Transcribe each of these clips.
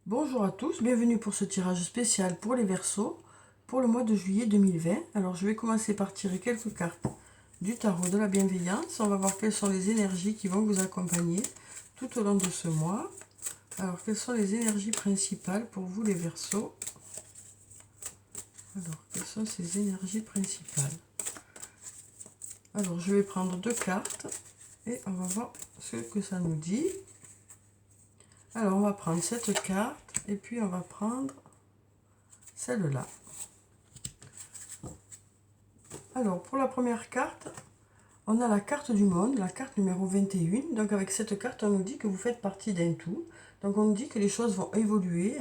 Bonjour à tous, bienvenue pour ce tirage spécial pour les Verseaux pour le mois de juillet 2020. Alors je vais commencer par tirer quelques cartes du tarot de la bienveillance. On va voir quelles sont les énergies qui vont vous accompagner tout au long de ce mois. Alors quelles sont les énergies principales pour vous les Verseaux? Alors quelles sont ces énergies principales? Alors je vais prendre deux cartes et on va voir ce que ça nous dit. Alors on va prendre cette carte et puis on va prendre celle-là. Alors pour la première carte, on a la carte du monde, la carte numéro 21. Donc avec cette carte, on nous dit que vous faites partie d'un tout. Donc on nous dit que les choses vont évoluer,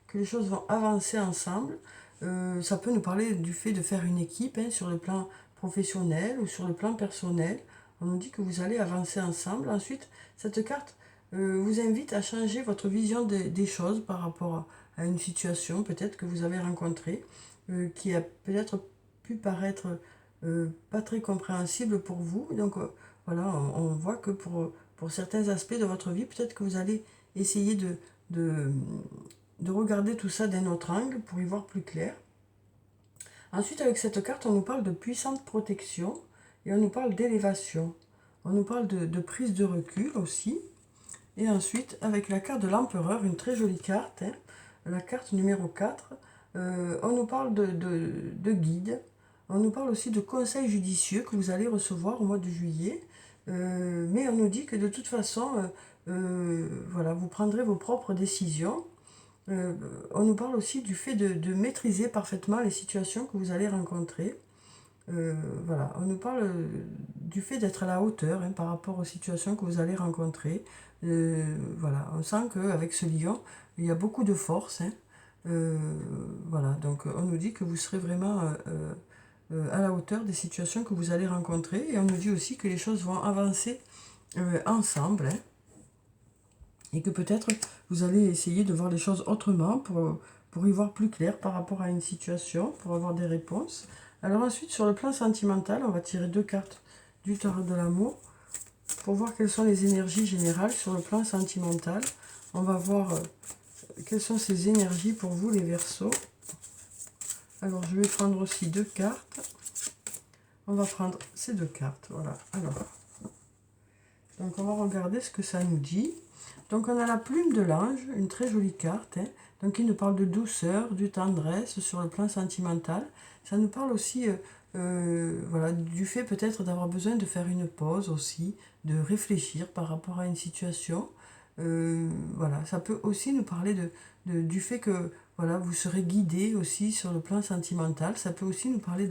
que les choses vont avancer ensemble. Ça peut nous parler du fait de faire une équipe sur le plan professionnel ou sur le plan personnel. On nous dit que vous allez avancer ensemble. Ensuite, cette carte vous invite à changer votre vision des choses par rapport à une situation peut-être que vous avez rencontrée, qui a peut-être pu paraître pas très compréhensible pour vous. Donc voilà, on voit que pour certains aspects de votre vie, peut-être que vous allez essayer de, de regarder tout ça d'un autre angle pour y voir plus clair. Ensuite, avec cette carte, on nous parle de puissante protection et on nous parle d'élévation. On nous parle de prise de recul aussi. Et ensuite, avec la carte de l'empereur, une très jolie carte, la carte numéro 4, on nous parle de guide. On nous parle aussi de conseils judicieux que vous allez recevoir au mois de juillet. Mais on nous dit que de toute façon, voilà, vous prendrez vos propres décisions. On nous parle aussi du fait de maîtriser parfaitement les situations que vous allez rencontrer. Voilà, on nous parle du fait d'être à la hauteur par rapport aux situations que vous allez rencontrer. Voilà, on sent qu'avec ce lion, il y a beaucoup de force. Voilà, donc on nous dit que vous serez vraiment à la hauteur des situations que vous allez rencontrer. Et on nous dit aussi que les choses vont avancer ensemble. Et que peut-être vous allez essayer de voir les choses autrement pour y voir plus clair par rapport à une situation, pour avoir des réponses. Alors ensuite, sur le plan sentimental, on va tirer deux cartes du tarot de l'amour pour voir quelles sont les énergies générales sur le plan sentimental. On va voir quelles sont ces énergies pour vous, les Verseaux. Alors, je vais prendre aussi deux cartes. On va prendre ces deux cartes, voilà. Alors, donc on va regarder ce que ça nous dit. Donc on a la plume de l'ange, une très jolie carte, donc qui nous parle de douceur, de tendresse sur le plan sentimental. Ça nous parle aussi voilà, du fait peut-être d'avoir besoin de faire une pause aussi, de réfléchir par rapport à une situation. Voilà, ça peut aussi nous parler du fait que voilà, vous serez guidé aussi sur le plan sentimental. Ça peut aussi nous parler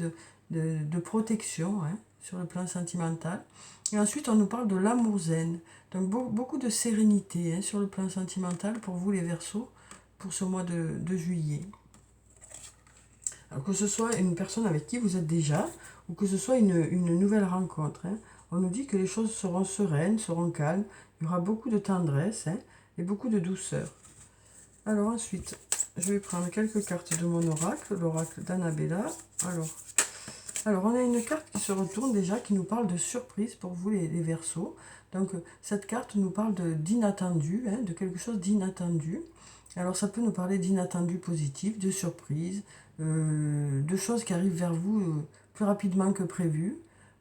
de protection sur le plan sentimental. Et ensuite, on nous parle de l'amour zen. Donc beaucoup de sérénité sur le plan sentimental pour vous les Verseaux pour ce mois de juillet. Alors que ce soit une personne avec qui vous êtes déjà ou que ce soit une nouvelle rencontre. On nous dit que les choses seront sereines, seront calmes. Il y aura beaucoup de tendresse et beaucoup de douceur. Alors ensuite, je vais prendre quelques cartes de mon oracle, l'oracle d'Annabella. Alors, on a une carte qui se retourne déjà, qui nous parle de surprise pour vous les Verseaux. Donc, cette carte nous parle d'inattendu, de quelque chose d'inattendu. Alors, ça peut nous parler d'inattendu positif, de surprise, de choses qui arrivent vers vous plus rapidement que prévu.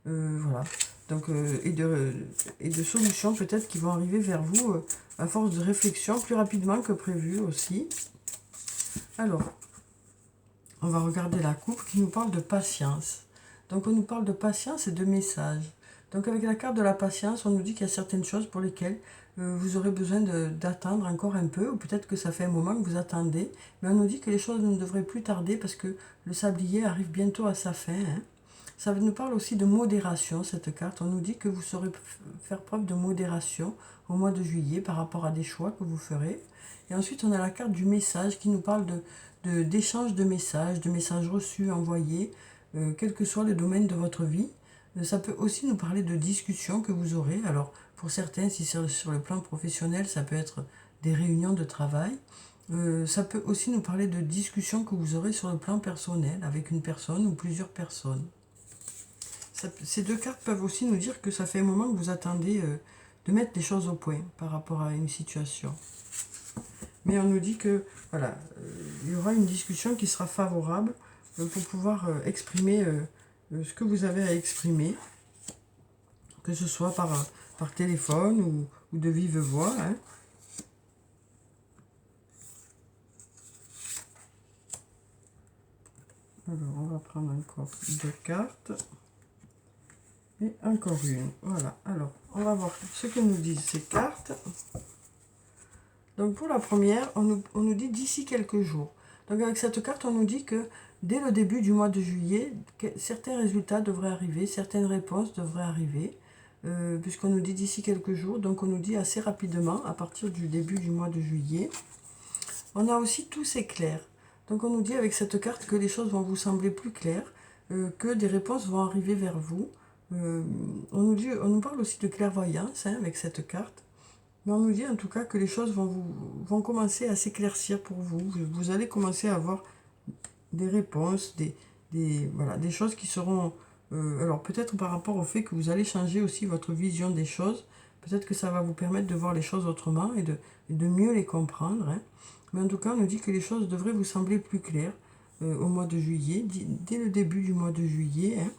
Voilà. Donc, et de solutions peut-être qui vont arriver vers vous à force de réflexion plus rapidement que prévu aussi. Alors, on va regarder la coupe qui nous parle de patience. Donc on nous parle de patience et de message. Donc avec la carte de la patience, on nous dit qu'il y a certaines choses pour lesquelles vous aurez besoin d'attendre encore un peu, ou peut-être que ça fait un moment que vous attendez, mais on nous dit que les choses ne devraient plus tarder parce que le sablier arrive bientôt à sa fin. Ça nous parle aussi de modération, cette carte. On nous dit que vous saurez faire preuve de modération au mois de juillet par rapport à des choix que vous ferez. Et ensuite, on a la carte du message qui nous parle d'échange de messages reçus, envoyés, quel que soit le domaine de votre vie. Ça peut aussi nous parler de discussions que vous aurez. Alors, pour certains, si c'est sur le plan professionnel, ça peut être des réunions de travail. Ça peut aussi nous parler de discussions que vous aurez sur le plan personnel, avec une personne ou plusieurs personnes. Ces deux cartes peuvent aussi nous dire que ça fait un moment que vous attendez de mettre les choses au point par rapport à une situation. Mais on nous dit que, voilà, il y aura une discussion qui sera favorable pour pouvoir exprimer ce que vous avez à exprimer, que ce soit par téléphone ou de vive voix, hein. Alors, on va prendre encore 2 cartes. Et encore une. Voilà. Alors, on va voir ce que nous disent ces cartes. Donc, pour la première, on nous dit d'ici quelques jours. Donc, avec cette carte, on nous dit que dès le début du mois de juillet, certains résultats devraient arriver, certaines réponses devraient arriver, puisqu'on nous dit d'ici quelques jours. Donc, on nous dit assez rapidement, à partir du début du mois de juillet. On a aussi tous ces clairs. Donc on nous dit avec cette carte que les choses vont vous sembler plus claires, que des réponses vont arriver vers vous. On nous parle aussi de clairvoyance hein, avec cette carte. Mais on nous dit en tout cas que les choses vont commencer à s'éclaircir pour vous. Vous allez commencer à avoir des réponses, voilà, des choses qui seront... alors peut-être par rapport au fait que vous allez changer aussi votre vision des choses, peut-être que ça va vous permettre de voir les choses autrement et de mieux les comprendre. Hein. Mais en tout cas, on nous dit que les choses devraient vous sembler plus claires au mois de juillet, dès le début du mois de juillet. Hein.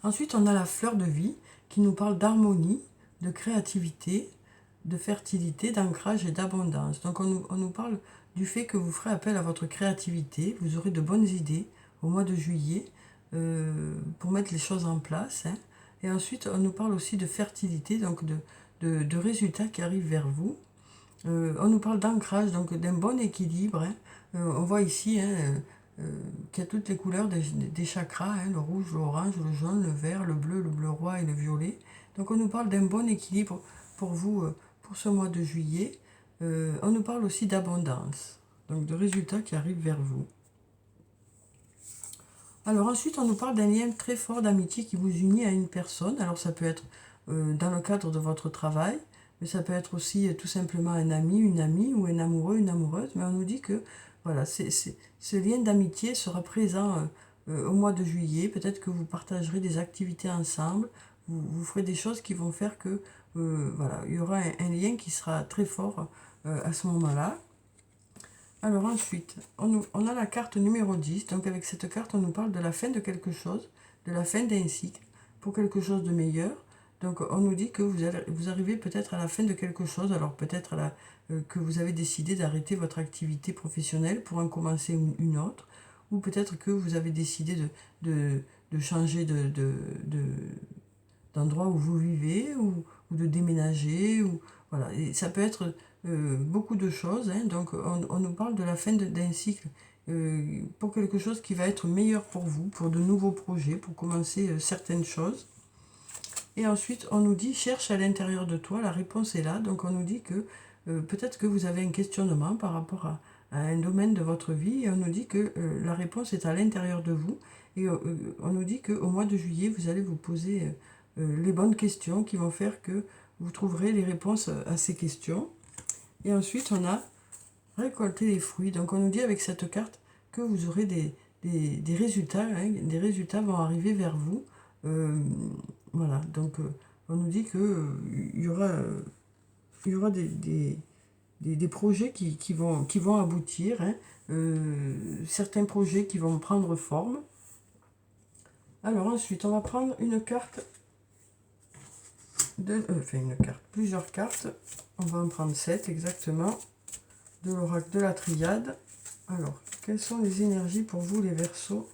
Ensuite, on a la fleur de vie qui nous parle d'harmonie, de créativité, de fertilité, d'ancrage et d'abondance. Donc on nous parle du fait que vous ferez appel à votre créativité, vous aurez de bonnes idées au mois de juillet pour mettre les choses en place. Hein. Et ensuite, on nous parle aussi de fertilité, donc de résultats qui arrivent vers vous. On nous parle d'ancrage, donc d'un bon équilibre. Hein. On voit ici hein, qu'il y a toutes les couleurs des chakras, hein, le rouge, l'orange, le jaune, le vert, le bleu roi et le violet. Donc on nous parle d'un bon équilibre pour vous, pour ce mois de juillet. On nous parle aussi d'abondance, donc de résultats qui arrivent vers vous. Alors ensuite, on nous parle d'un lien très fort d'amitié qui vous unit à une personne. Alors ça peut être dans le cadre de votre travail, mais ça peut être aussi tout simplement un ami, une amie ou un amoureux, une amoureuse. Mais on nous dit que voilà, ce lien d'amitié sera présent au mois de juillet. Peut-être que vous partagerez des activités ensemble, vous ferez des choses qui vont faire que voilà, il y aura un lien qui sera très fort à ce moment-là. Alors ensuite, on a la carte numéro 10. Donc avec cette carte, on nous parle de la fin de quelque chose, de la fin d'un cycle, pour quelque chose de meilleur. Donc on nous dit que vous arrivez peut-être à la fin de quelque chose. Alors peut-être que vous avez décidé d'arrêter votre activité professionnelle pour en commencer une autre. Ou peut-être que vous avez décidé de changer d'endroit où vous vivez ou de déménager. Voilà. Et ça peut être beaucoup de choses. Hein. Donc on nous parle de la fin d'un cycle pour quelque chose qui va être meilleur pour vous, pour de nouveaux projets, pour commencer certaines choses. Et ensuite, on nous dit, cherche à l'intérieur de toi, la réponse est là. Donc on nous dit que peut-être que vous avez un questionnement par rapport à un domaine de votre vie, et on nous dit que la réponse est à l'intérieur de vous. Et on nous dit qu'au mois de juillet, vous allez vous poser les bonnes questions qui vont faire que vous trouverez les réponses à ces questions. Et ensuite, on a récolté les fruits. Donc on nous dit avec cette carte que vous aurez des résultats. Hein, des résultats vont arriver vers vous. Voilà, donc on nous dit qu'il y aura des projets qui vont aboutir, hein, certains projets qui vont prendre forme. Alors ensuite, on va prendre une carte, plusieurs cartes, on va en prendre 7 exactement, de l'oracle de la triade. Alors, quelles sont les énergies pour vous les Verseaux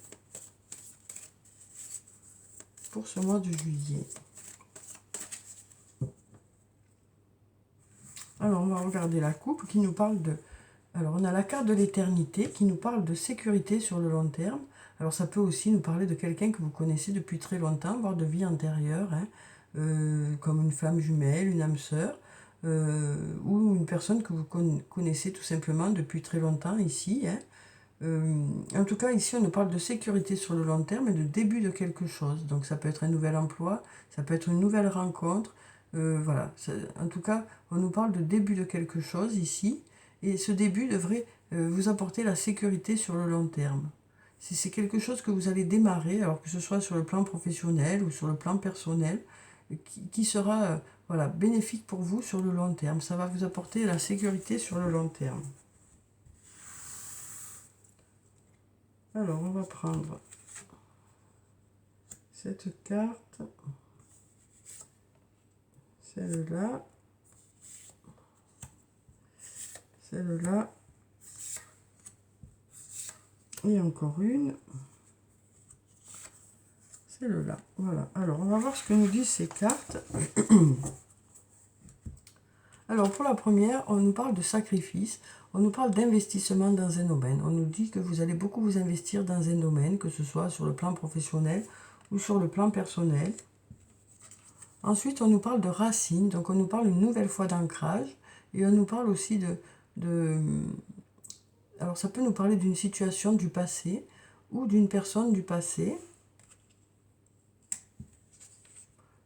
pour ce mois de juillet? Alors, on va regarder la coupe qui nous parle de... Alors, on a la carte de l'éternité qui nous parle de sécurité sur le long terme. Alors, ça peut aussi nous parler de quelqu'un que vous connaissez depuis très longtemps, voire de vie antérieure, hein, comme une femme jumelle, une âme sœur, ou une personne que vous connaissez tout simplement depuis très longtemps ici. Hein. En tout cas, ici, on nous parle de sécurité sur le long terme et de début de quelque chose. Donc, ça peut être un nouvel emploi, ça peut être une nouvelle rencontre. Voilà. En tout cas, on nous parle de début de quelque chose ici. Et ce début devrait vous apporter la sécurité sur le long terme. Si c'est quelque chose que vous allez démarrer, alors que ce soit sur le plan professionnel ou sur le plan personnel, qui sera voilà, bénéfique pour vous sur le long terme. Ça va vous apporter la sécurité sur le long terme. Alors, on va prendre cette carte, celle-là, celle-là, et encore une, celle-là. Voilà. Alors, on va voir ce que nous disent ces cartes. Alors, pour la première, on nous parle de sacrifice, on nous parle d'investissement dans un domaine. On nous dit que vous allez beaucoup vous investir dans un domaine, que ce soit sur le plan professionnel ou sur le plan personnel. Ensuite, on nous parle de racines, donc on nous parle une nouvelle fois d'ancrage, et on nous parle aussi alors, ça peut nous parler d'une situation du passé ou d'une personne du passé.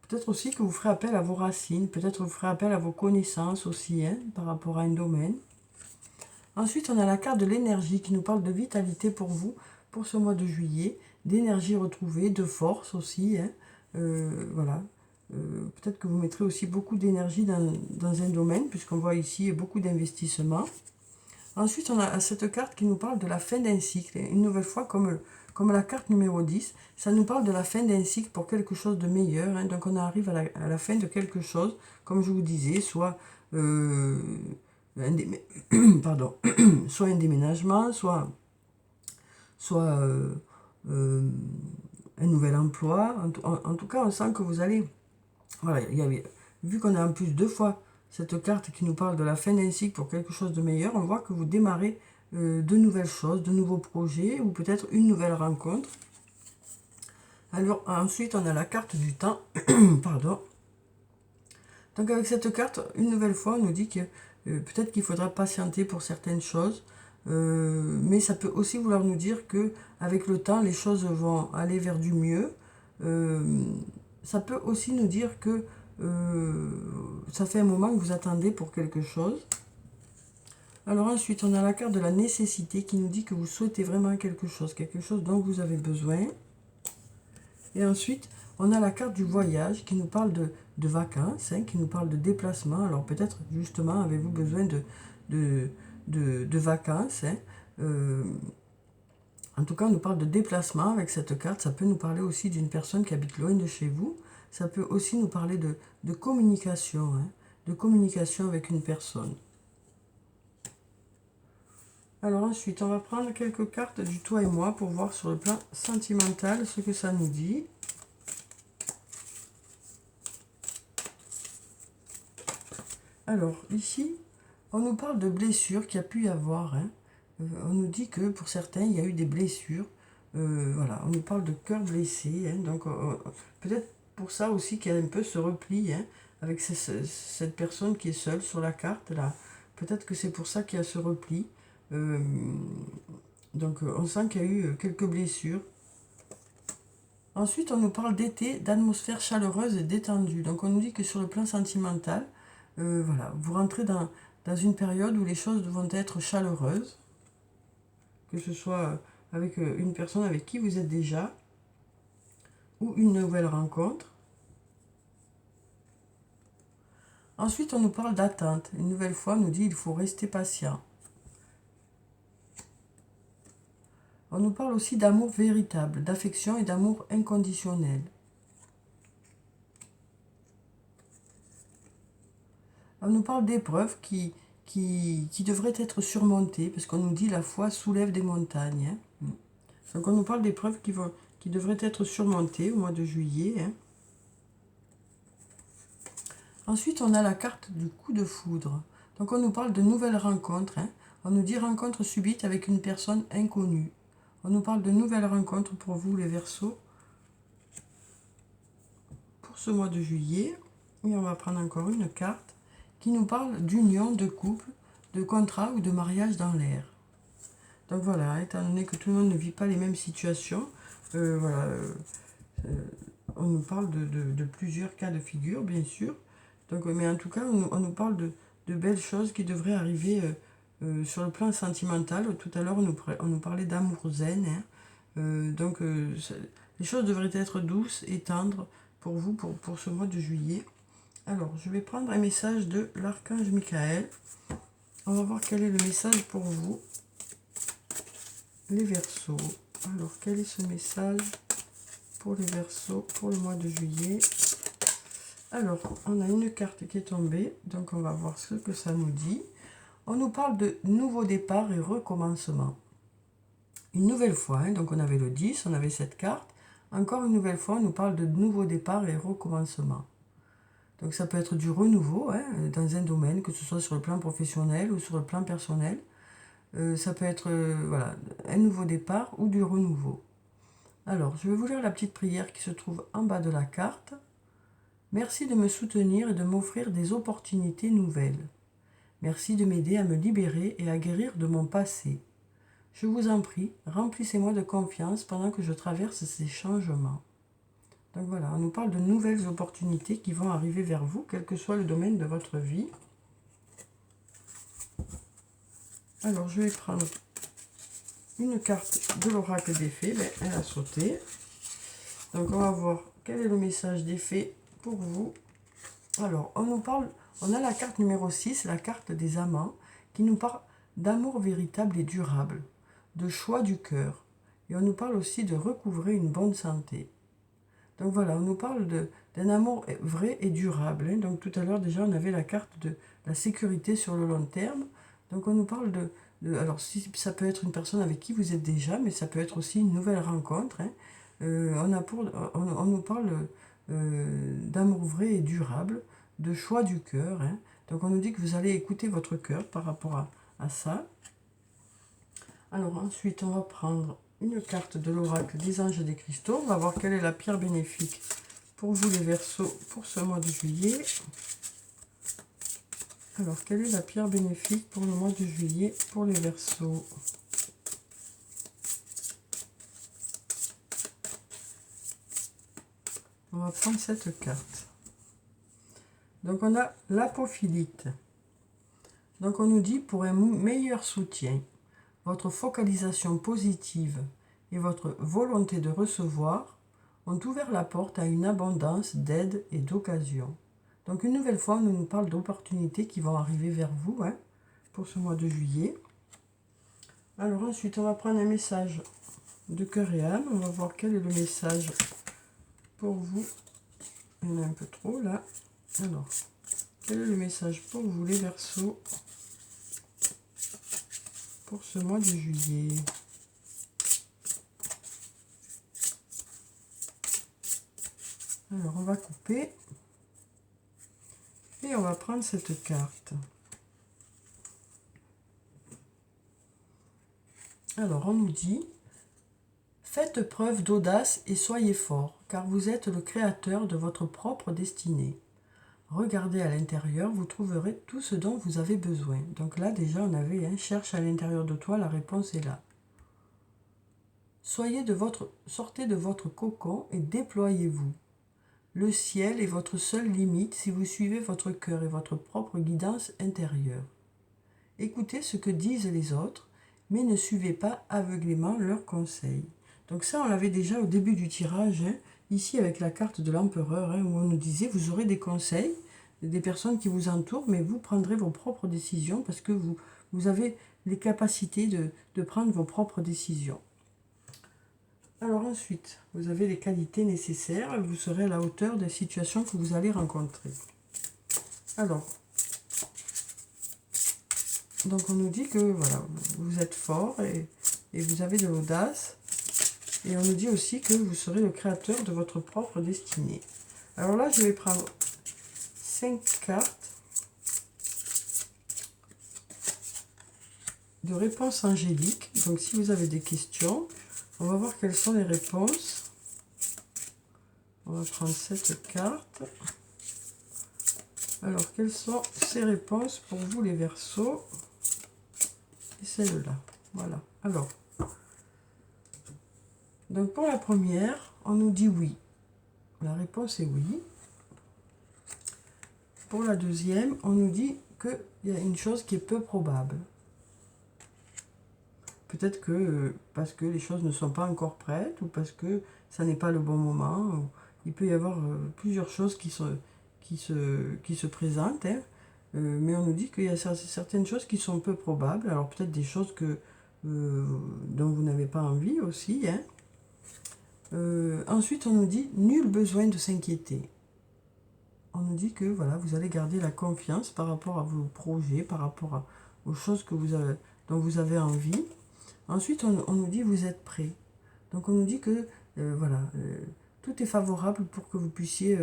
Peut-être aussi que vous ferez appel à vos racines, peut-être vous ferez appel à vos connaissances aussi, hein, par rapport à un domaine. Ensuite, on a la carte de l'énergie qui nous parle de vitalité pour vous, pour ce mois de juillet, d'énergie retrouvée, de force aussi, hein, voilà. Peut-être que vous mettrez aussi beaucoup d'énergie dans un domaine, puisqu'on voit ici beaucoup d'investissements. Ensuite, on a cette carte qui nous parle de la fin d'un cycle. Une nouvelle fois, comme la carte numéro 10, ça nous parle de la fin d'un cycle pour quelque chose de meilleur. Hein. Donc, on arrive à la fin de quelque chose, comme je vous disais, soit, pardon, soit un déménagement, soit un nouvel emploi. En tout cas, on sent que vous allez... Voilà, vu qu'on a en plus 2 fois cette carte qui nous parle de la fin d'un cycle pour quelque chose de meilleur, on voit que vous démarrez de nouvelles choses, de nouveaux projets ou peut-être une nouvelle rencontre. Alors ensuite, on a la carte du temps. Pardon. Donc avec cette carte, une nouvelle fois, on nous dit que peut-être qu'il faudra patienter pour certaines choses, mais ça peut aussi vouloir nous dire que avec le temps, les choses vont aller vers du mieux. Ça peut aussi nous dire que ça fait un moment que vous attendez pour quelque chose. Alors ensuite, on a la carte de la nécessité qui nous dit que vous souhaitez vraiment quelque chose dont vous avez besoin. Et ensuite, on a la carte du voyage qui nous parle de vacances, hein, qui nous parle de déplacement. Alors peut-être justement avez-vous besoin de vacances. Hein. En tout cas, on nous parle de déplacement avec cette carte. Ça peut nous parler aussi d'une personne qui habite loin de chez vous. Ça peut aussi nous parler de communication, hein, de communication avec une personne. Alors ensuite, on va prendre quelques cartes du toi et moi pour voir sur le plan sentimental ce que ça nous dit. Alors ici, on nous parle de blessures qu'il y a pu y avoir. Hein. On nous dit que pour certains, il y a eu des blessures. Voilà, on nous parle de cœur blessé. Hein. Donc peut-être pour ça aussi qu'il y a un peu ce repli, hein, avec cette personne qui est seule sur la carte là. Peut-être que c'est pour ça qu'il y a ce repli. Donc on sent qu'il y a eu quelques blessures. Ensuite, on nous parle d'été, d'atmosphère chaleureuse et détendue. Donc on nous dit que sur le plan sentimental, voilà, vous rentrez dans une période où les choses vont être chaleureuses, que ce soit avec une personne avec qui vous êtes déjà, ou une nouvelle rencontre. Ensuite, on nous parle d'attente. Une nouvelle fois, on nous dit qu'il faut rester patient. On nous parle aussi d'amour véritable, d'affection et d'amour inconditionnel. On nous parle d'épreuves qui devraient être surmontées, parce qu'on nous dit la foi soulève des montagnes. Hein. Donc on nous parle d'épreuves qui devraient être surmontées au mois de juillet. Hein. Ensuite, on a la carte du coup de foudre. Donc on nous parle de nouvelles rencontres. Hein. On nous dit rencontre subite avec une personne inconnue. On nous parle de nouvelles rencontres pour vous, les Verseaux, pour ce mois de juillet. Et on va prendre encore une carte qui nous parle d'union, de couple, de contrat ou de mariage dans l'air. Donc voilà, étant donné que tout le monde ne vit pas les mêmes situations, voilà, on nous parle de plusieurs cas de figure, bien sûr. Donc, mais en tout cas, on nous parle de belles choses qui devraient arriver sur le plan sentimental. Tout à l'heure, on nous parlait d'amour zen. Hein. Donc, les choses devraient être douces et tendres pour vous, pour ce mois de juillet. Alors, je vais prendre un message de l'archange Michael. On va voir quel est le message pour vous, les Verseaux. Alors, quel est ce message pour les Verseaux pour le mois de juillet? Alors, on a une carte qui est tombée, donc on va voir ce que ça nous dit. On nous parle de nouveau départ et recommencement. Une nouvelle fois, hein, donc on avait le 10, on avait cette carte. Encore une nouvelle fois, on nous parle de nouveau départ et recommencement. Donc ça peut être du renouveau, hein, dans un domaine, que ce soit sur le plan professionnel ou sur le plan personnel. Ça peut être voilà, un nouveau départ ou du renouveau. Alors, je vais vous lire la petite prière qui se trouve en bas de la carte. Merci de me soutenir et de m'offrir des opportunités nouvelles. Merci de m'aider à me libérer et à guérir de mon passé. Je vous en prie, remplissez-moi de confiance pendant que je traverse ces changements. Donc voilà, on nous parle de nouvelles opportunités qui vont arriver vers vous, quel que soit le domaine de votre vie. Alors, je vais prendre une carte de l'oracle des fées. Ben, elle a sauté. Donc, on va voir quel est le message des fées pour vous. Alors, on a la carte numéro 6, la carte des amants, qui nous parle d'amour véritable et durable, de choix du cœur. Et on nous parle aussi de recouvrer une bonne santé. Donc voilà, on nous parle d'un amour vrai et durable. Hein. Donc tout à l'heure déjà, on avait la carte de la sécurité sur le long terme. Donc on nous parle alors si, ça peut être une personne avec qui vous êtes déjà, mais ça peut être aussi une nouvelle rencontre. Hein. On nous parle d'amour vrai et durable, de choix du cœur. Hein. Donc on nous dit que vous allez écouter votre cœur par rapport à ça. Alors ensuite, on va prendre une carte de l'oracle des anges et des cristaux. On va voir quelle est la pierre bénéfique pour vous les Verseaux pour ce mois de juillet. Alors, quelle est la pierre bénéfique pour le mois de juillet pour les Verseaux? On va prendre cette carte. Donc, on a l'apophilite. Donc, on nous dit pour un meilleur soutien, votre focalisation positive et votre volonté de recevoir ont ouvert la porte à une abondance d'aide et d'occasions. Donc une nouvelle fois, on nous parle d'opportunités qui vont arriver vers vous hein, pour ce mois de juillet. Alors ensuite, on va prendre un message de cœur et âme. On va voir quel est le message pour vous. Il y en a un peu trop là. Alors, quel est le message pour vous les Verseaux pour ce mois de juillet? Alors, on va couper. Et on va prendre cette carte. Alors, on nous dit, faites preuve d'audace et soyez forts, car vous êtes le créateur de votre propre destinée. Regardez à l'intérieur, vous trouverez tout ce dont vous avez besoin. Donc là, déjà, on avait, cherche à l'intérieur de toi, la réponse est là. Sortez de votre cocon et déployez-vous. Le ciel est votre seule limite si vous suivez votre cœur et votre propre guidance intérieure. Écoutez ce que disent les autres, mais ne suivez pas aveuglément leurs conseils. Donc ça, on l'avait déjà au début du tirage, ici avec la carte de l'empereur, où on nous disait, vous aurez des conseils, des personnes qui vous entourent, mais vous prendrez vos propres décisions parce que vous avez les capacités de prendre vos propres décisions. Alors ensuite, vous avez les qualités nécessaires et vous serez à la hauteur des situations que vous allez rencontrer. Alors, donc on nous dit que voilà, vous êtes fort et vous avez de l'audace. Et on nous dit aussi que vous serez le créateur de votre propre destinée. Alors là, je vais prendre 5 cartes de réponses angéliques. Donc si vous avez des questions, on va voir quelles sont les réponses. On va prendre cette carte. Alors, quelles sont ces réponses pour vous les Verseaux? Et celle-là. Voilà. Alors, donc pour la première, on nous dit oui. La réponse est oui. Pour la deuxième, on nous dit qu'il y a une chose qui est peu probable. Peut-être que parce que les choses ne sont pas encore prêtes ou parce que ça n'est pas le bon moment. Il peut y avoir plusieurs choses qui qui se présentent, hein. Mais on nous dit qu'il y a certaines choses qui sont peu probables, alors peut-être des choses dont vous n'avez pas envie aussi, hein. Ensuite, on nous dit nul besoin de s'inquiéter. On nous dit que voilà, vous allez garder la confiance par rapport à vos projets, par rapport aux choses dont vous avez envie. Ensuite, on nous dit vous êtes prêt. Donc on nous dit que voilà, tout est favorable pour que vous puissiez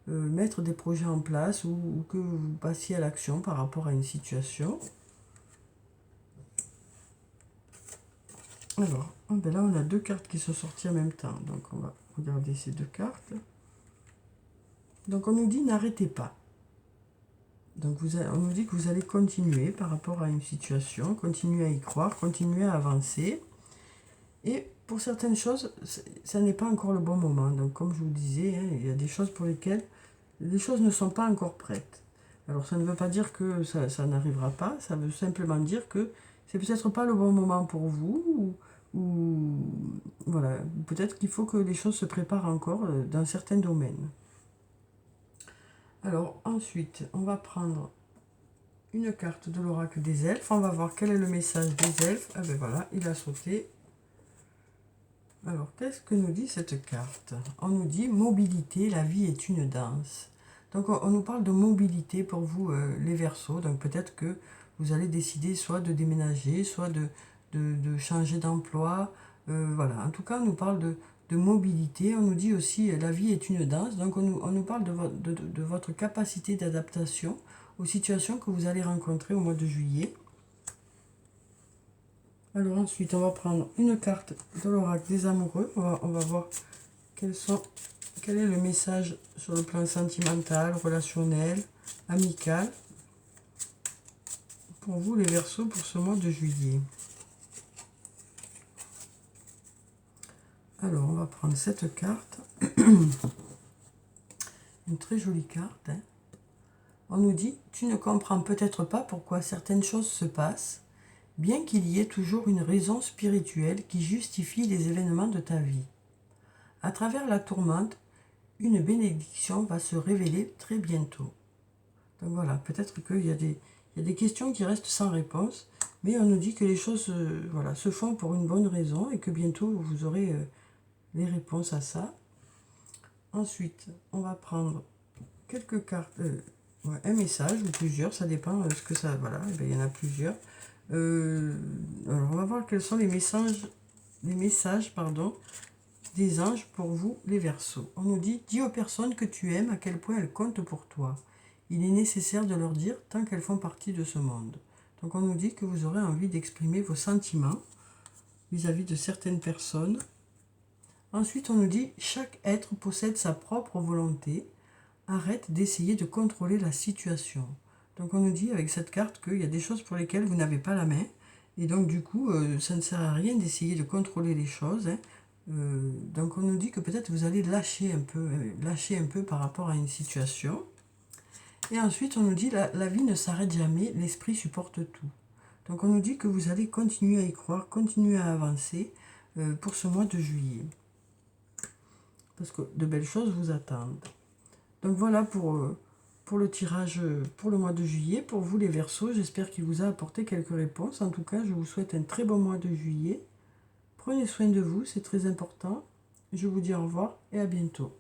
mettre des projets en place ou que vous passiez à l'action par rapport à une situation. Alors, ben là on a deux cartes qui sont sorties en même temps, donc on va regarder ces deux cartes. Donc on nous dit n'arrêtez pas. Donc on nous dit que vous allez continuer par rapport à une situation, continuer à y croire, continuer à avancer. Et pour certaines choses, ça n'est pas encore le bon moment. Donc comme je vous disais, hein, il y a des choses pour lesquelles les choses ne sont pas encore prêtes. Alors ça ne veut pas dire que ça n'arrivera pas, ça veut simplement dire que c'est peut-être pas le bon moment pour vous, ou voilà, peut-être qu'il faut que les choses se préparent encore dans certains domaines. Alors ensuite, on va prendre une carte de l'oracle des elfes, on va voir quel est le message des elfes. Ah ben voilà, il a sauté. Alors, qu'est-ce que nous dit cette carte? On nous dit mobilité, la vie est une danse. Donc, on nous parle de mobilité pour vous, les Verseaux. Donc, peut-être que vous allez décider soit de déménager, soit de changer d'emploi. Voilà, en tout cas, on nous parle de mobilité. On nous dit aussi la vie est une danse. Donc, on nous parle de votre capacité d'adaptation aux situations que vous allez rencontrer au mois de juillet. Alors ensuite, on va prendre une carte de l'oracle des amoureux. On va voir quel est le message sur le plan sentimental, relationnel, amical, pour vous les Verseaux pour ce mois de juillet. Alors, on va prendre cette carte. Une très jolie carte, hein. On nous dit, tu ne comprends peut-être pas pourquoi certaines choses se passent, bien qu'il y ait toujours une raison spirituelle qui justifie les événements de ta vie. À travers la tourmente, une bénédiction va se révéler très bientôt. Donc voilà, peut-être qu'il y a des questions qui restent sans réponse, mais on nous dit que les choses voilà, se font pour une bonne raison et que bientôt vous aurez les réponses à ça. Ensuite, on va prendre quelques cartes, un message ou plusieurs, ça dépend de ce que ça... Voilà, il y en a plusieurs. Alors, on va voir quels sont les messages des anges pour vous, les Verseaux. On nous dit, dis aux personnes que tu aimes à quel point elles comptent pour toi. Il est nécessaire de leur dire tant qu'elles font partie de ce monde. Donc on nous dit que vous aurez envie d'exprimer vos sentiments vis-à-vis de certaines personnes. Ensuite, on nous dit, chaque être possède sa propre volonté. Arrête d'essayer de contrôler la situation. Donc on nous dit avec cette carte qu'il y a des choses pour lesquelles vous n'avez pas la main. Et donc du coup, ça ne sert à rien d'essayer de contrôler les choses, hein. Donc on nous dit que peut-être vous allez lâcher un peu par rapport à une situation. Et ensuite on nous dit la vie ne s'arrête jamais, l'esprit supporte tout. Donc on nous dit que vous allez continuer à y croire, continuer à avancer pour ce mois de juillet. Parce que de belles choses vous attendent. Donc voilà pour le tirage pour le mois de juillet. Pour vous les Verseaux, j'espère qu'il vous a apporté quelques réponses. En tout cas, je vous souhaite un très bon mois de juillet. Prenez soin de vous, c'est très important. Je vous dis au revoir et à bientôt.